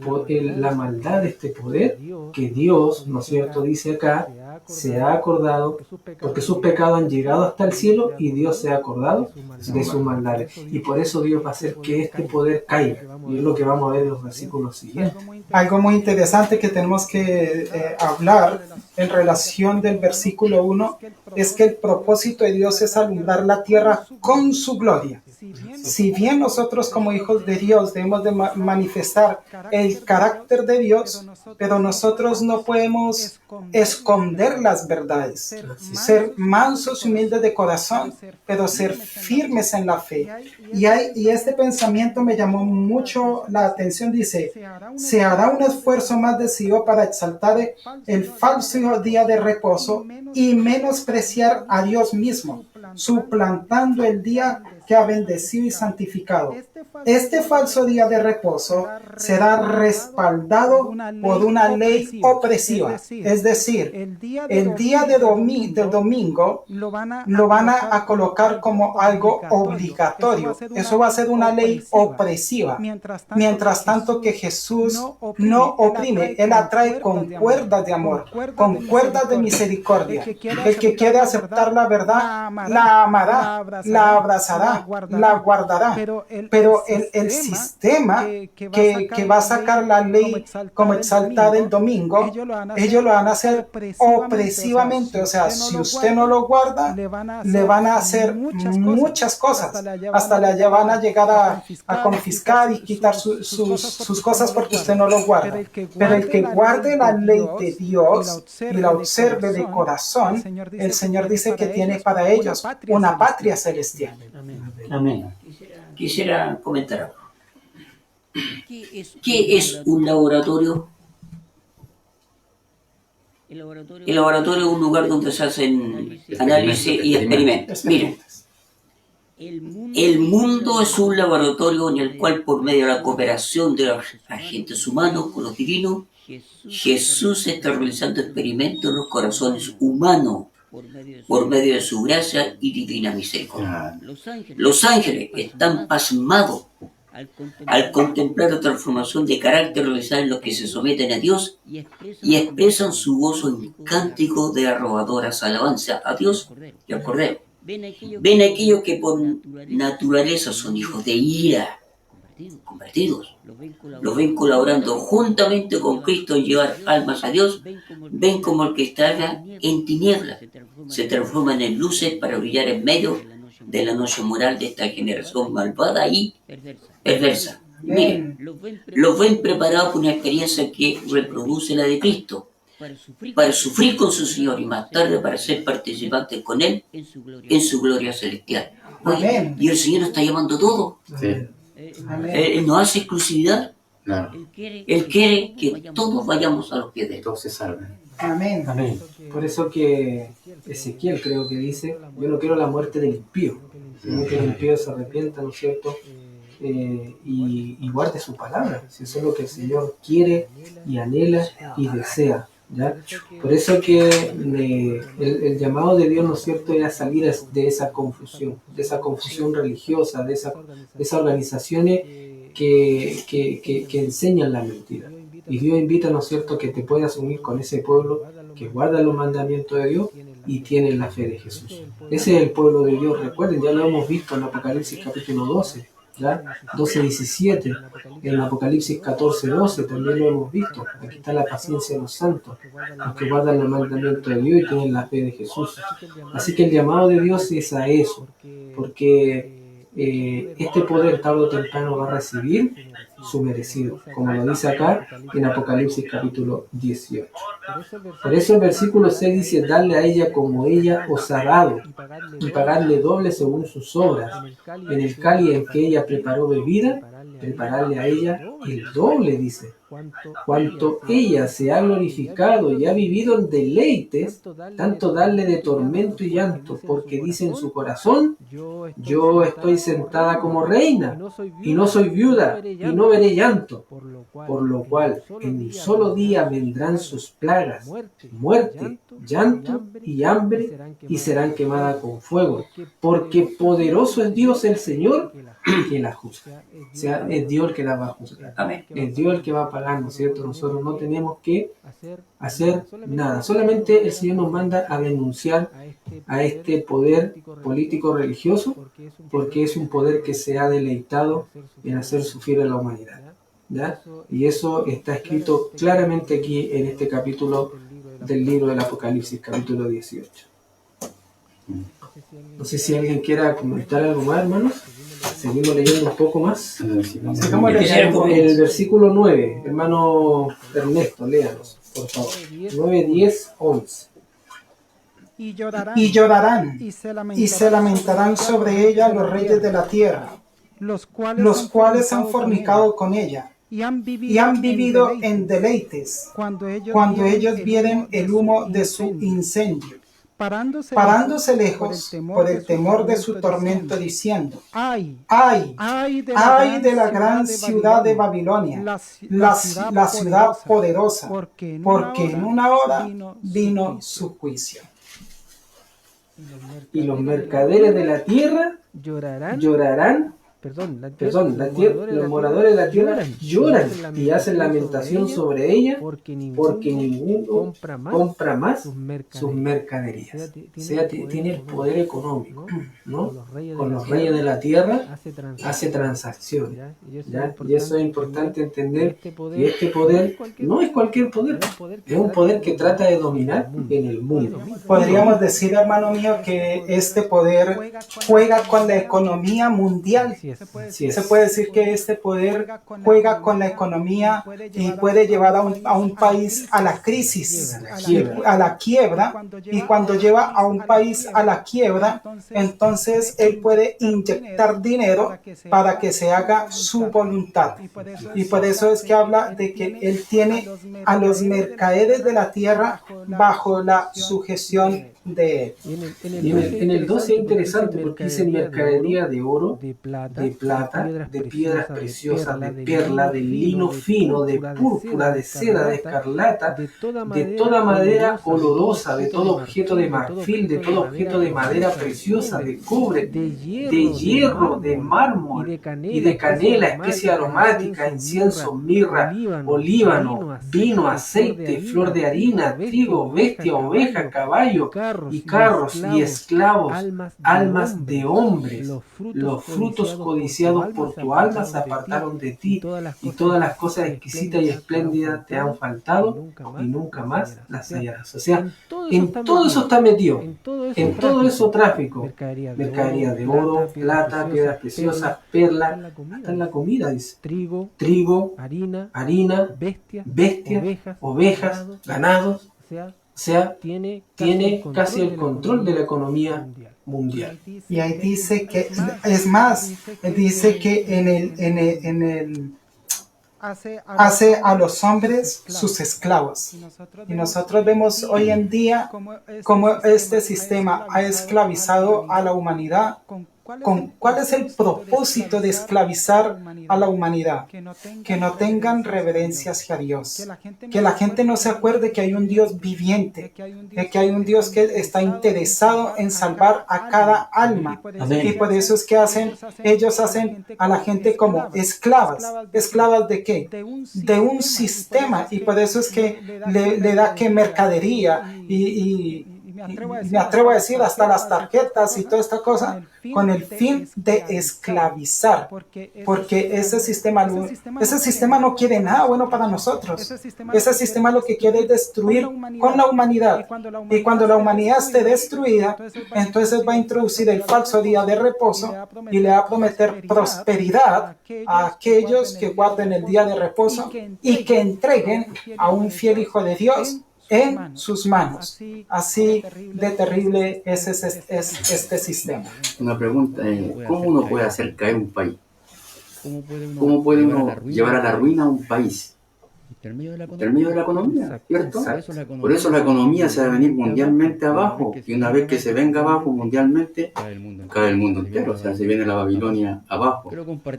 la maldad de este poder que Dios, ¿no es cierto?, dice acá, se ha acordado, porque sus pecados han llegado hasta el cielo y Dios se ha acordado de sus maldades. Y por eso Dios va a hacer que este poder caiga. Y es lo que vamos a ver en los versículos siguientes. Algo muy interesante que tenemos que hablar en relación del versículo 1 es que el propósito de Dios es alumbrar la tierra con su gloria. Si bien nosotros como hijos de Dios debemos de manifestar el carácter de Dios, pero nosotros no podemos esconder las verdades, ser mansos y humildes de corazón, pero ser firmes en la fe. Y este pensamiento me llamó mucho la atención. Dice, se hará un esfuerzo más decidido para exaltar el falso día de reposo y menospreciar a Dios mismo, suplantando el día que ha bendecido y santificado. Este falso día de reposo será respaldado por una ley opresiva, es decir, el día del domingo lo van a colocar como algo obligatorio. Eso va a ser una ley opresiva. Mientras tanto que Jesús no oprime, Él atrae con cuerdas de amor, con cuerdas de misericordia. El que quiere aceptar la verdad, la amará, la abrazará, la guardará. Pero el sistema que va a sacar la ley como exaltada el domingo, ellos lo van a hacer opresivamente. O sea, si usted no lo guarda, le van a hacer muchas cosas. Hasta le van a llegar a confiscar y quitar sus cosas porque usted no lo guarda. Pero el que guarde la ley de Dios y la observe de corazón, el Señor dice que tiene para ellos una patria celestial. Amén. Quisiera comentar algo. ¿Qué es un laboratorio? El laboratorio es un lugar donde se hacen análisis y experimentos. Miren, el mundo es un laboratorio en el cual, por medio de la cooperación de los agentes humanos con los divinos, Jesús está realizando experimentos en los corazones humanos por medio de su gracia y divina misericordia. Los ángeles están pasmados al contemplar la transformación de carácter realizada en los que se someten a Dios y expresan su gozo en cántico de arrobadoras alabanza a Dios y al Cordero. Ven aquellos que por naturaleza son hijos de ira, convertidos. Los ven colaborando juntamente con Cristo en llevar almas a Dios. Ven como el que está en tinieblas se transforman en luces para brillar en medio de la noche moral de esta generación malvada y perversa. Miren, los ven preparados por una experiencia que reproduce la de Cristo, para sufrir con su Señor y más tarde para ser participantes con Él en su gloria celestial. Oye, y el Señor nos está llamando a todos. Sí. Él no hace exclusividad. Claro. Él quiere que todos vayamos a los pies de Él. Todos se salven. Amén. Amén. Por eso que Ezequiel creo que dice, yo no quiero la muerte del impío, sino que el impío se arrepienta, ¿no es cierto? Y guarde su palabra, si eso es lo que el Señor quiere y anhela y desea, ¿ya? Por eso que el llamado de Dios, ¿no es cierto?, era salir de esa confusión religiosa, de esas organizaciones que enseñan la mentira. Y Dios invita, ¿no es cierto?, que te puedas unir con ese pueblo que guarda los mandamientos de Dios y tiene la fe de Jesús. Ese es el pueblo de Dios, recuerden, ya lo hemos visto en Apocalipsis capítulo 12, ¿ya? 12:17, en Apocalipsis 14:12 también lo hemos visto. Aquí está la paciencia de los santos, los que guardan el mandamiento de Dios y tienen la fe de Jesús. Así que el llamado de Dios es a eso, porque este poder tarde o temprano va a recibir su merecido, como lo dice acá en Apocalipsis capítulo 18. Por eso el versículo 6 dice, darle a ella como ella os ha dado, y pagarle doble según sus obras. En el cáliz en que ella preparó bebida, prepararle a ella el doble, dice. Cuanto ella se ha glorificado y ha vivido en deleites, tanto darle de tormento y llanto, porque dice en su corazón, yo estoy sentada como reina, y no soy viuda, y no veré llanto. Por lo cual, en un solo día vendrán sus plagas, muerte, llanto y hambre, y serán quemadas con fuego. Porque poderoso es Dios el Señor, que la juzga. O sea, es Dios el que la va a juzgar. Amén. Es Dios el que va a pagar, ¿no es cierto? Nosotros no tenemos que hacer nada. Solamente el Señor nos manda a denunciar a este poder político religioso, porque es un poder que se ha deleitado en hacer sufrir a la humanidad, ¿ya? Y eso está escrito claramente aquí en este capítulo del libro del Apocalipsis, capítulo 18. No sé si alguien quiera comentar algo más, hermanos. Seguimos leyendo un poco más. Sigamos leyendo. El versículo 9, hermano Ernesto, léanos, por favor. 9, 10, 11. Y llorarán, y se lamentarán sobre ella los reyes de la tierra, los cuales han fornicado con ella, y han vivido en deleites, cuando ellos vieren el humo de su incendio, parándose lejos por el temor de su tormento, diciendo, ay de la gran ciudad de Babilonia, la ciudad poderosa, porque en una hora vino su juicio. Y los mercaderes de la tierra llorarán. Los moradores de la tierra lloran y hacen lamentación sobre ella, porque ninguno compra más sus mercaderías. O sea, tiene el poder económico, ¿no? Con los reyes de la tierra hace transacciones, ¿ya? Y eso es importante entender, que este poder no es cualquier poder, es un poder que trata de dominar en el mundo. Podríamos decir, hermano mío, que este poder juega con la economía mundial. Se puede decir que este poder juega con la economía y puede llevar a un país a la crisis, a la quiebra, y cuando lleva a un país a la quiebra, entonces él puede inyectar dinero para que se haga su voluntad. Y por eso es que habla de que él tiene a los mercaderes de la tierra bajo la sujeción de él. Y en el 12 es interesante porque dice mercadería de oro, de plata, de piedras preciosas, de perla, de lino fino, de púrpura, de seda, de escarlata, de toda madera olorosa, de todo objeto de marfil, de todo objeto de madera preciosa, de cobre, de hierro, de mármol y de canela, especia aromática, incienso, mirra, olíbano, vino, aceite, flor de harina, trigo, bestia, oveja, caballo, y carros, y esclavos, almas de hombres. Los frutos codiciados por tu alma se apartaron de ti, y todas las cosas exquisitas y espléndidas te han faltado, y nunca más las hallarás. O sea, en todo eso está metido, en todo eso tráfico, mercadería de oro, plata, piedras preciosas, perlas, hasta en la comida, dice, trigo, harina, bestias, ovejas, ganados. O sea, tiene casi el control de la economía mundial. Y ahí dice que, es más, dice que hace a los hombres sus esclavos. Y nosotros vemos hoy en día cómo este sistema ha esclavizado a la humanidad. ¿Cuál es el propósito de esclavizar a la humanidad? Que no tengan reverencia hacia Dios. Que la gente no se acuerde que hay un Dios viviente, que hay un Dios que está interesado en salvar a cada alma. Amén. Y por eso es que ellos hacen a la gente como esclavas. ¿Esclavas de qué? De un sistema. Y por eso es que le da que mercadería y me atrevo a decir hasta las tarjetas y toda esta cosa, con el fin de esclavizar, porque ese sistema no quiere nada bueno para nosotros. Ese sistema lo que quiere es destruir con la humanidad, y cuando la humanidad esté destruida, entonces va a introducir el falso día de reposo y le va a prometer prosperidad a aquellos que guarden el día de reposo y que entreguen a un fiel hijo de Dios en sus manos. Así de terrible es este sistema. Una pregunta, ¿cómo uno puede hacer caer un país? ¿Cómo puede uno llevar a la ruina a un país? Por medio de la economía, ¿cierto? Por eso la economía se va a venir mundialmente abajo, y una vez que se venga abajo mundialmente, cae el mundo entero, o sea, se viene la Babilonia abajo.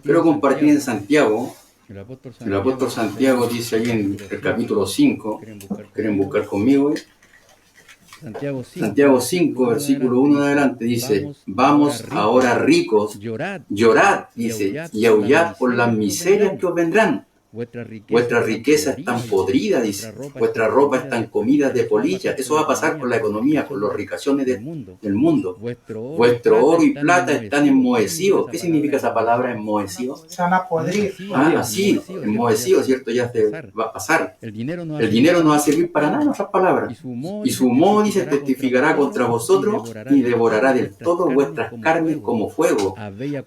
Pero compartir en Santiago, el apóstol Santiago dice ahí en el capítulo 5, quieren buscar conmigo, Santiago 5, versículo 1 en adelante, dice: vamos ahora ricos, llorad, dice, y aullad por las miserias que os vendrán. Vuestra riqueza están podrida, dice. Vuestra ropa están comidas de polilla. Eso va a pasar con la economía, con las ricachones del mundo. Vuestro oro y plata están enmohecidos. ¿Qué significa esa palabra, enmohecidos? Se van a podrir. Sí, enmohecidos, ¿cierto? Ya se va a pasar. El dinero no va a servir para nada, en otras palabras. Y su moho, dice, testificará contra vosotros y devorará del todo vuestras carnes como fuego.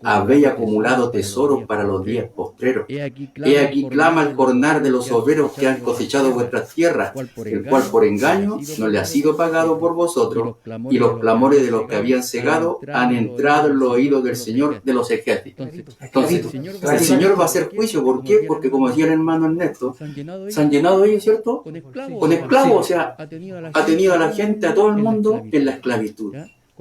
Habéis acumulado tesoros para los días postreros. He aquí clama el jornal de los obreros que han cosechado vuestras tierras, el cual por engaño no le ha sido pagado por vosotros, y los clamores de los que habían cegado han entrado en los oídos del Señor de los ejércitos. Entonces, el Señor va a hacer juicio. ¿Por qué? Porque, como decía el hermano Ernesto, se han llenado ellos, ¿cierto? Con esclavos, o sea, ha tenido a la gente, a todo el mundo, en la esclavitud.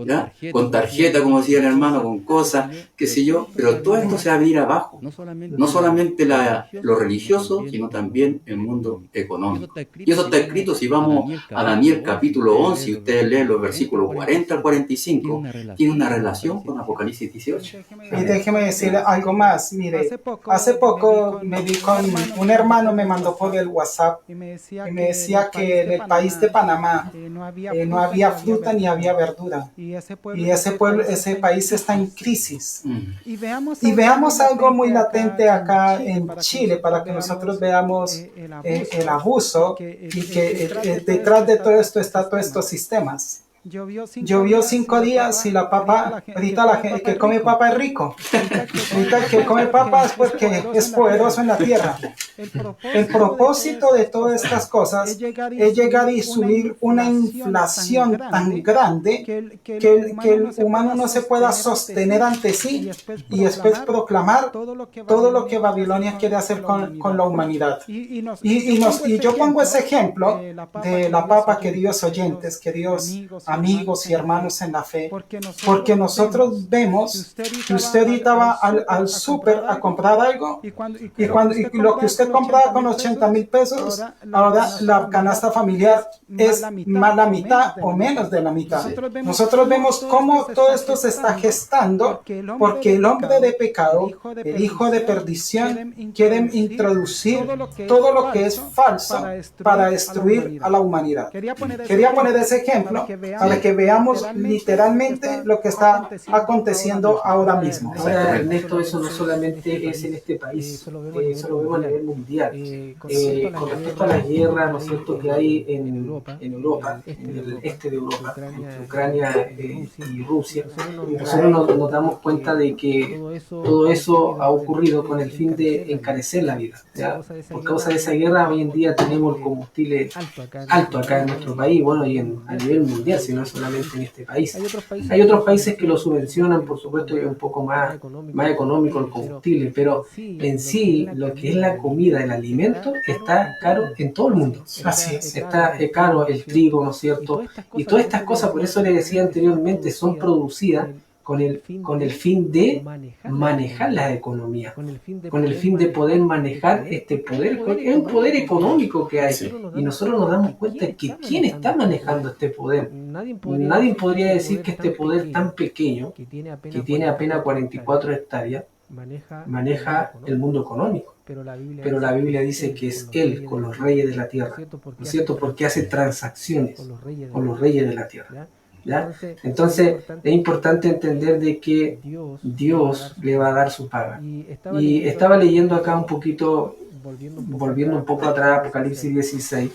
¿Ya? Con tarjeta, como decía el hermano, con cosas, qué sé yo, pero todo esto se va a venir abajo. No solamente lo religioso, sino también el mundo económico. Y eso está escrito, si vamos a Daniel capítulo 11, y ustedes leen los versículos 40 al 45, tiene una relación con Apocalipsis 18. Y déjeme decir algo más. Mire, hace poco me vi con un hermano, me mandó por el WhatsApp y me decía que en el país de Panamá no había fruta ni había verdura. Y ese país está en crisis. Y veamos algo muy latente acá en Chile, para que nosotros veamos el abuso y que detrás de todo esto está todos estos sistemas. Llovió 5 días y la papa, ahorita el que come papa es rico. Ahorita el que come papa es porque es poderoso en la tierra. El propósito de todas estas cosas es llegar y subir una inflación tan grande que el humano no se pueda sostener ante sí y después proclamar todo lo que Babilonia quiere hacer con la humanidad. Y yo pongo ese ejemplo de la papa, queridos oyentes, queridos amigos, amigos y hermanos en la fe, porque nosotros vemos que usted ahorita va al súper a comprar algo y lo que usted compraba con 80,000 pesos, ahora la canasta familiar es más la mitad o menos de la mitad. Nosotros vemos cómo todo esto se está gestando porque el hombre de pecado, el hijo de perdición, quieren introducir todo lo que es falso para destruir a la humanidad. Quería poner ese ejemplo para que veamos literalmente lo que está aconteciendo ahora mismo. Ahora, Ernesto, eso no solamente es en este país, eso lo vemos a nivel mundial. Con respecto a la guerra, ¿no es cierto?, que hay en Europa, en el este de Europa, entre Ucrania y Rusia, nosotros nos damos cuenta de que todo eso ha ocurrido con el fin de encarecer la vida, ¿ya? Por causa de esa guerra, hoy en día tenemos el combustible alto acá en nuestro país, bueno, y a nivel mundial, si no solamente en este país. Hay otros países que lo subvencionan, por supuesto, y es un poco más económico el combustible, pero en sí, lo que es la comida, el alimento, está caro en todo el mundo. Así es. Está caro el trigo, ¿no es cierto? Y todas estas cosas, por eso le decía anteriormente, son producidas con el fin de manejar la economía, con el fin de poder manejar este poder, es un poder económico que hay, y nosotros nos damos cuenta de que quién está manejando este poder. Nadie podría decir que este poder tan pequeño, que tiene apenas 44 hectáreas, maneja el mundo económico. Pero la Biblia dice que es Él con los reyes de la tierra, ¿no es cierto? Porque hace transacciones con los reyes de la tierra. ¿Ya? Entonces es importante entender de que Dios le va a dar su paga. Y estaba leyendo acá un poquito, volviendo un poco atrás, Apocalipsis 16,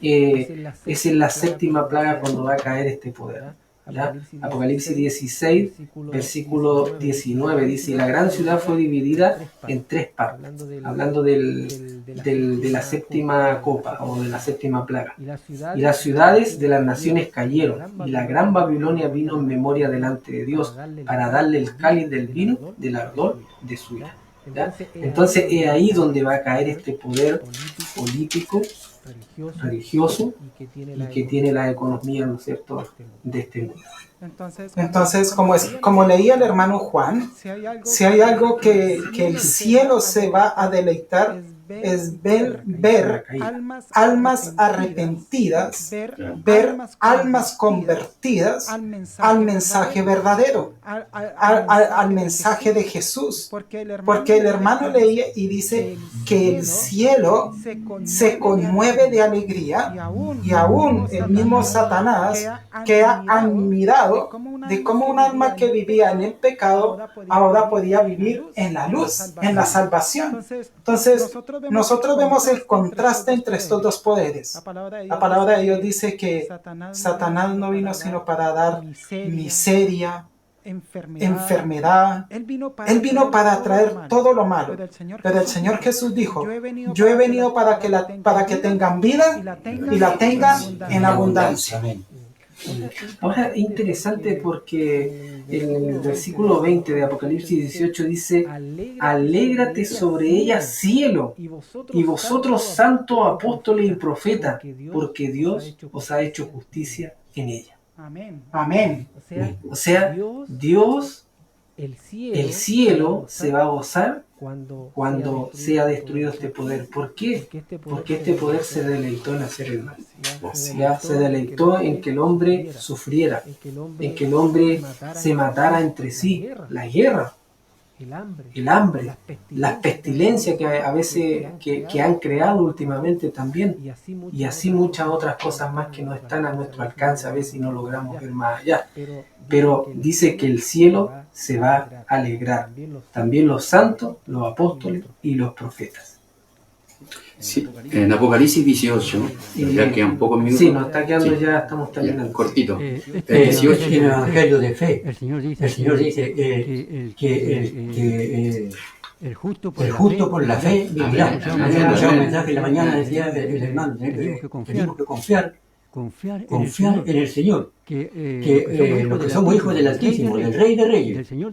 es en la séptima plaga cuando va a caer este poder. ¿Ya? Apocalipsis 16, versículo 19 dice: la gran ciudad fue dividida en 3 partes, hablando de la séptima copa o de la séptima plaga. Y las ciudades de las naciones cayeron, y la gran Babilonia vino en memoria delante de Dios para darle el cáliz del vino del ardor de su ira. ¿Ya? Entonces es ahí donde va a caer este poder político, religioso, y que tiene la economía, ¿no es cierto?, de este mundo. Entonces, como leía el hermano Juan, si hay algo que el cielo se va a deleitar, es ver almas arrepentidas, ver almas convertidas al mensaje verdadero, al mensaje de Jesús. Porque el hermano leía y dice que el cielo se conmueve de alegría, y aún el mismo Satanás, que ha admirado de cómo un alma que vivía en el pecado ahora podía vivir en la luz, en la salvación. Entonces, nosotros vemos el contraste entre estos dos poderes. La palabra de Dios dice que Satanás no vino sino para dar miseria, enfermedad. Él vino para traer todo lo malo. Pero el Señor Jesús dijo: yo he venido para que tengan vida y la tengan en abundancia. Ahora es interesante porque en el versículo 20 de Apocalipsis 18 dice: alégrate sobre ella, cielo, y vosotros santos apóstoles y profetas, porque Dios os ha hecho justicia en ella. Amén. O sea, Dios, el cielo se va a gozar cuando sea destruido este poder. ¿Por qué? Porque este poder se deleitó en hacer el mal. Ya se deleitó en que el hombre sufriera, en que el hombre se matara entre sí, la guerra, el hambre, las pestilencias que a veces que han creado últimamente también, y así muchas otras cosas más que no están a nuestro alcance a veces y no logramos ver más allá. Pero dice que el cielo se va a alegrar, también los santos, los apóstoles y los profetas. Sí, en Apocalipsis 18, ya quedan pocos minutos. Sí, nos está quedando, ya estamos terminando. Cortito. En el Evangelio de Fe, el Señor dice que el justo por la fe vivirá. Un mensaje en la mañana decía el hermano, tenemos que confiar confiar en el Señor, que los que somos hijos del Altísimo, del Rey de Reyes, del Señor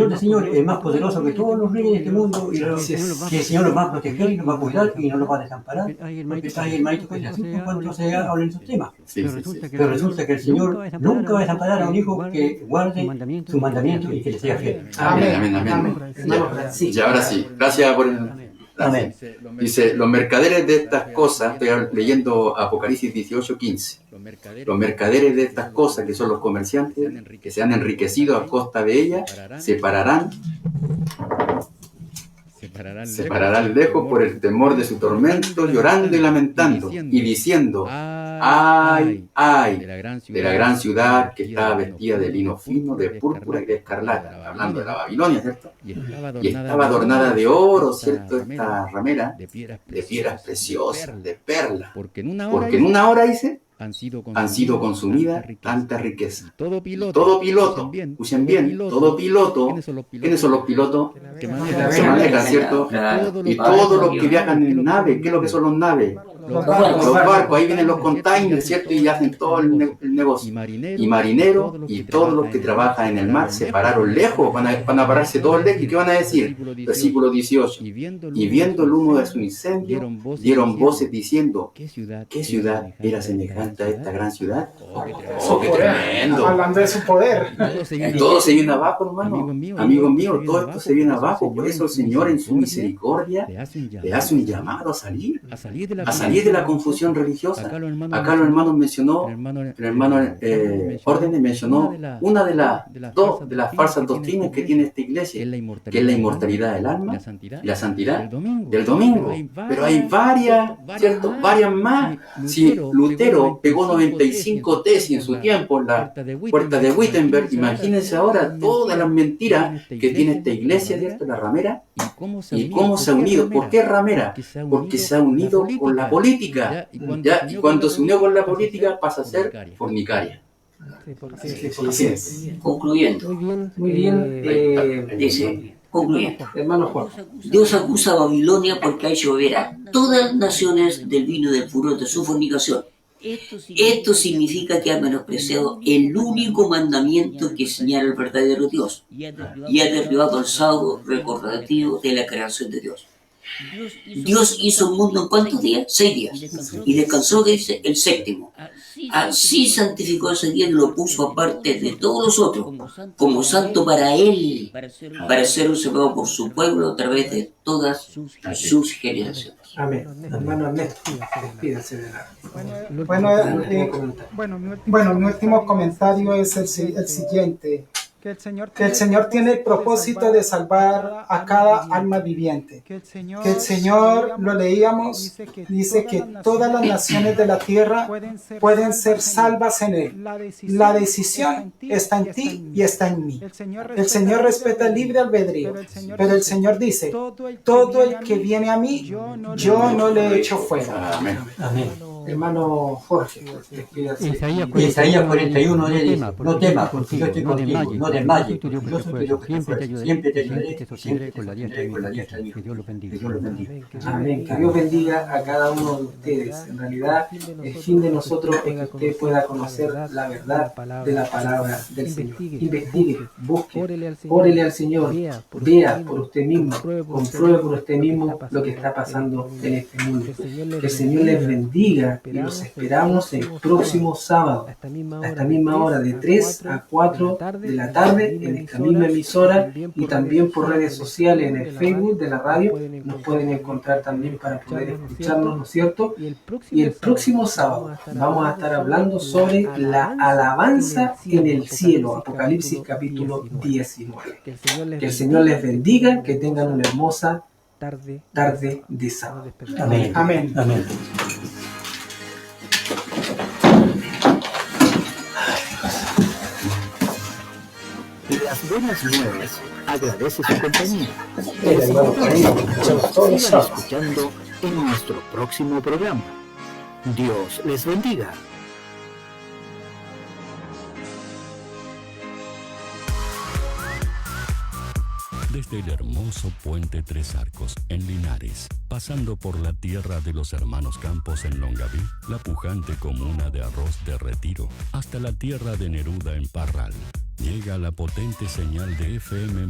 de Señores, el más poderoso que todos los reyes de este mundo, y que el Señor nos va a proteger y nos va a cuidar y no nos va a desamparar, porque está ahí el hermanito que se asusta cuando se habla en esos temas. Pero resulta que el Señor nunca va a desamparar a un hijo que guarde su mandamiento y que le sea fiel. Amén. Y ahora sí, gracias por el... Amén. Dice, los mercaderes de estas cosas, estoy leyendo Apocalipsis 18:15, los mercaderes de estas cosas, que son los comerciantes, que se han enriquecido a costa de ellas, se pararán lejos por el temor de su tormento, llorando y lamentando, y diciendo, ay, de la gran ciudad que estaba vestida de lino fino, de púrpura y de escarlata, hablando de la Babilonia, ¿cierto? Y estaba adornada de oro, ¿cierto? Esta ramera, de piedras preciosas, de perlas, porque en una hora, dice, han sido consumidas tanta riqueza. Y todo piloto, escuchen bien, todo piloto, ¿quiénes son los pilotos? Que manejan, ¿cierto? Y todos los que viajan en nave, ¿qué es lo que son los naves? Los barcos, ahí vienen los containers, ¿cierto? Y hacen todo el negocio. Y marineros y todos los que trabajan en el mar se pararon lejos, van a pararse todos lejos. ¿Y qué van a decir? Versículo 18. Y viendo el humo de su incendio, dieron voces diciendo, ¿qué ciudad era semejante a esta gran ciudad? ¡Oh, qué tremendo! Hablando de su poder. Todo se viene abajo, hermano. Amigo mío, todo esto se viene abajo. Por eso el Señor en su misericordia le hace un llamado a salir de la confusión religiosa. Acá los hermanos mencionó, el hermano Órdenes mencionó una de las falsas doctrinas que tiene esta iglesia, que es la inmortalidad del alma y la santidad del domingo. Pero hay varias, ¿cierto? Varias más. Si Lutero pegó 95 tesis en su tiempo en la puerta de Wittenberg, imagínense ahora todas las mentiras que tiene esta iglesia, ¿cierto? La ramera, y cómo se ha unido. ¿Por qué ramera? Porque se ha unido con la política, ¿ya? Y cuando se unió con la política pasa a ser fornicaria. Concluyendo, Muy bien. dice, concluyendo, Hermano Juan. Dios acusa a Babilonia porque ha hecho beber a todas las naciones del vino del furor de su fornicación. Esto significa que ha menospreciado el único mandamiento que señala el verdadero Dios y ha derribado el sábado recordativo de la creación de Dios. Dios hizo un mundo en ¿cuántos días? 6 días. Y descansó, que dice, el séptimo. Así santificó ese día y lo puso aparte de todos los otros, como santo para Él, para ser observado por su pueblo a través de todas sus generaciones. Amén. Hermano Ernesto, despídase de la... Bueno, mi último comentario es el siguiente. Que el Señor tiene el propósito de salvar a cada alma viviente. Que el Señor, lo leíamos, dice que todas las naciones de la tierra pueden ser salvas en Él. La decisión está en ti y está en mí. El Señor respeta el libre albedrío, pero el Señor dice, todo el que viene a mí, yo no le echo fuera. Amén. Hermano Jorge, Isaías 41 le dice, no temas, porque yo estoy contigo, no desmayes, yo soy tu Dios que te fuerza, siempre te ayudaré con la diestra de mi Dios los bendiga. Amén. Que Dios bendiga a cada uno de ustedes. En realidad, el fin de nosotros es que usted pueda conocer la verdad de la palabra del Señor. Investigue, busque, órele al Señor, vea por usted mismo, compruebe por usted mismo lo que está pasando en este mundo. Que el Señor les bendiga y los esperamos el próximo sábado, a esta misma hora, de 3 a 4 de la tarde, en esta misma emisora, y también por redes sociales, en el Facebook de la radio. Nos pueden encontrar también para poder escucharnos, ¿no es cierto? Y el próximo sábado vamos a estar hablando sobre la alabanza en el cielo, Apocalipsis capítulo 19. Que el Señor les bendiga, que tengan una hermosa tarde de sábado. Amén. Amén. Amén. Las buenas nuevas agradece su compañía. Sigan escuchando en nuestro próximo programa. Dios les bendiga. Desde el hermoso puente Tres Arcos en Linares, pasando por la tierra de los hermanos Campos en Longaví, la pujante comuna de Arroz de Retiro, hasta la tierra de Neruda en Parral, llega la potente señal de FM+.